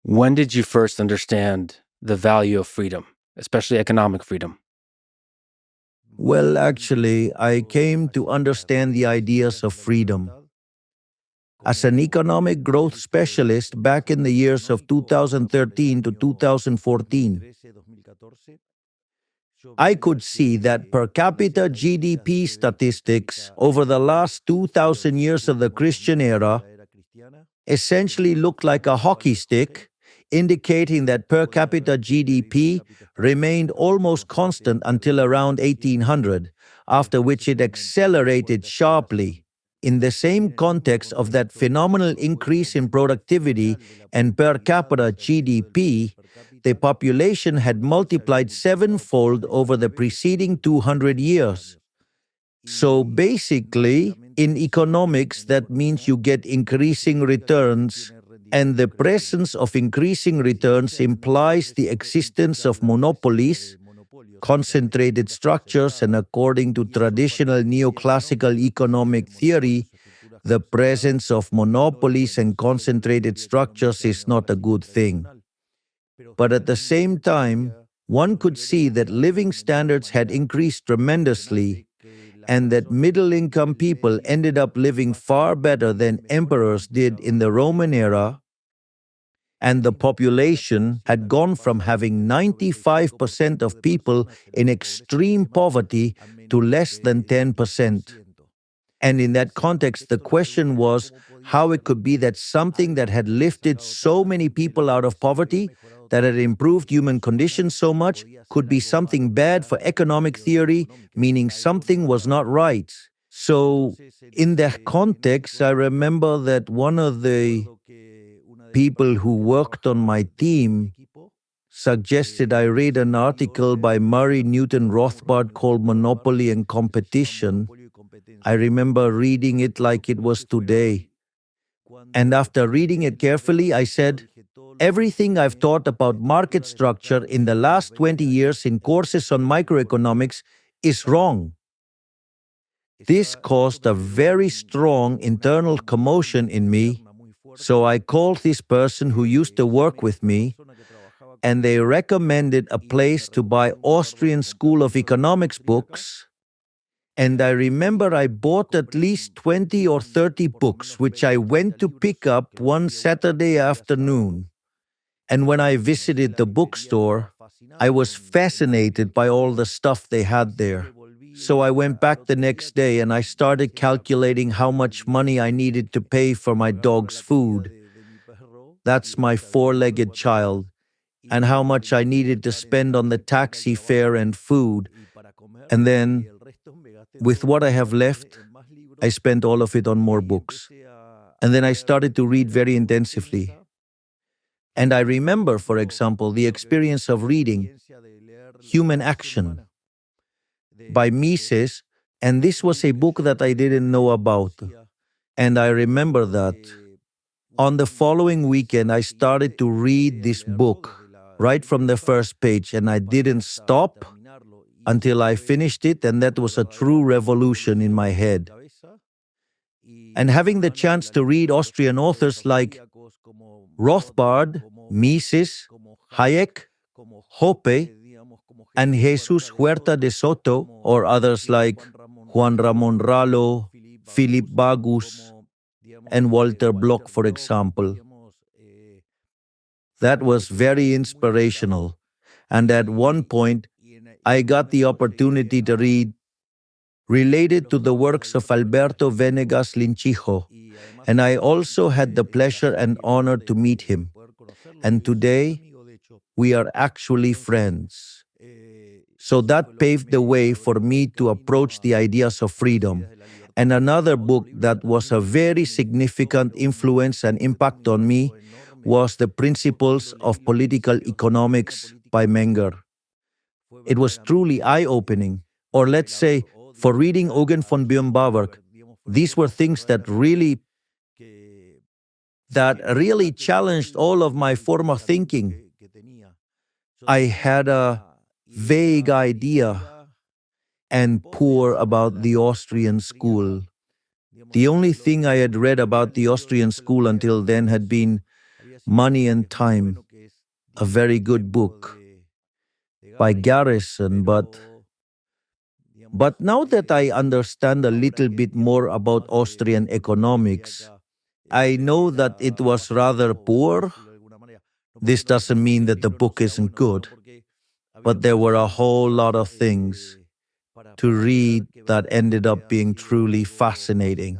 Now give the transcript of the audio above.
When did you first understand the value of freedom, especially economic freedom? Well, actually, I came to understand the ideas of freedom. As an economic growth specialist back in the years of 2013 to 2014, I could see that per capita GDP statistics over the last 2,000 years of the Christian era essentially looked like a hockey stick, indicating that per capita GDP remained almost constant until around 1800, after which it accelerated sharply. In the same context of that phenomenal increase in productivity and per capita GDP, the population had multiplied sevenfold over the preceding 200 years. So basically, in economics, that means you get increasing returns, and the presence of increasing returns implies the existence of monopolies, concentrated structures, and according to traditional neoclassical economic theory, the presence of monopolies and concentrated structures is not a good thing. But at the same time, one could see that living standards had increased tremendously, and that middle-income people ended up living far better than emperors did in the Roman era, and the population had gone from having 95% of people in extreme poverty to less than 10%. And in that context, the question was how it could be that something that had lifted so many people out of poverty, that had improved human conditions so much, could be something bad for economic theory, meaning something was not right. So, in that context, I remember that one of the people who worked on my team suggested I read an article by Murray Newton Rothbard called Monopoly and Competition. I remember reading it like it was today. And after reading it carefully, I said, everything I've taught about market structure in the last 20 years in courses on microeconomics is wrong. This caused a very strong internal commotion in me, so I called this person who used to work with me, and they recommended a place to buy Austrian School of Economics books. And I remember I bought at least 20 or 30 books, which I went to pick up one Saturday afternoon. And when I visited the bookstore, I was fascinated by all the stuff they had there. So I went back the next day and I started calculating how much money I needed to pay for my dog's food. That's my four-legged child. And how much I needed to spend on the taxi fare and food. And then, with what I have left, I spent all of it on more books. And then I started to read very intensively. And I remember, for example, the experience of reading Human Action by Mises, and this was a book that I didn't know about. And I remember that on the following weekend, I started to read this book right from the first page, and I didn't stop until I finished it, and that was a true revolution in my head. And having the chance to read Austrian authors like Rothbard, Mises, Hayek, Hoppe, and Jesus Huerta de Soto, or others like Juan Ramon Rallo, Philip Bagus, and Walter Block, for example. That was very inspirational. And at one point, I got the opportunity to read related to the works of Alberto Venegas Linchijo, and I also had the pleasure and honor to meet him. And today, we are actually friends. So that paved the way for me to approach the ideas of freedom. And another book that was a very significant influence and impact on me was The Principles of Political Economics by Menger. It was truly eye-opening. Or let's say, for reading Eugen von Böhm-Bawerk, these were things that really challenged all of my former thinking. I had a vague idea and poor about the Austrian school. The only thing I had read about the Austrian school until then had been Money and Time, a very good book by Garrison, but now that I understand a little bit more about Austrian economics, I know that it was rather poor. This doesn't mean that the book isn't good, but there were a whole lot of things to read that ended up being truly fascinating.